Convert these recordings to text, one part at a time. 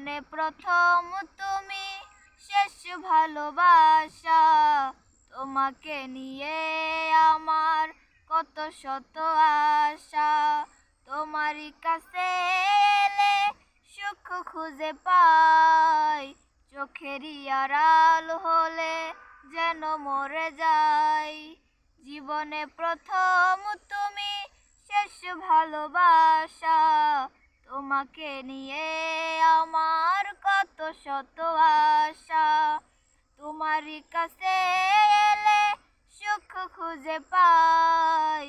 জীবনে প্রথম তুমি, শেষ ভালোবাসা। তোমাকে নিয়ে আমার কত শত আশা। তোমারই কাছে এলে সুখ খুঁজে পাই, চোখেরই আড়াল হলে যেন মরে যাই। জীবনে প্রথম তুমি, শেষ ভালোবাসা। তোমাকে নিয়ে আমার কত শত আশা। তোমারই কাছে এলে সুখ খুঁজে পাই,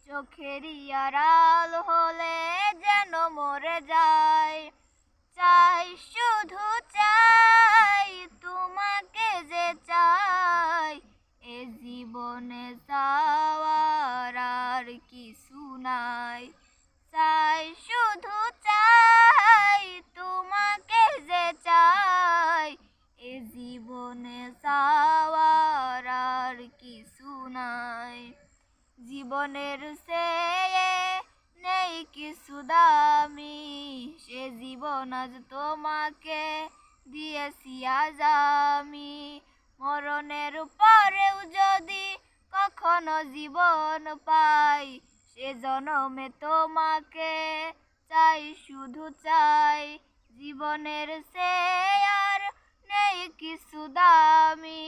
চোখেরই আড়াল হলে যেন মরে যাই। চাই শুধু চাই তোমাকে যে চাই, এ জীবনে চাওয়ার আর কিছু নাই। চাই শুধু চাই তোমাকে যে চাই, এ জীবনে চাওয়ার আর কিছু নাই। জীবনের চেয়ে নেই কিছু দামি, সে জীবন আজ তোমাকে দিয়েছি আজ আমি। মরণের পরেও যদি কখনো জীবন পাই, সে জনমে তোমাকে চাই শুধু চাই। জীবনের চেয়ে আর নেই কিছু দামি,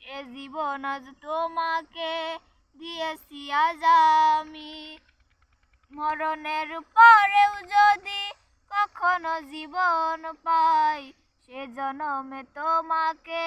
সে জীবন আজ তোমাকে দিয়েছি আজ আমি। মরণের পরেও যদি কখনো জীবন পাই, সে জনমে তোমাকে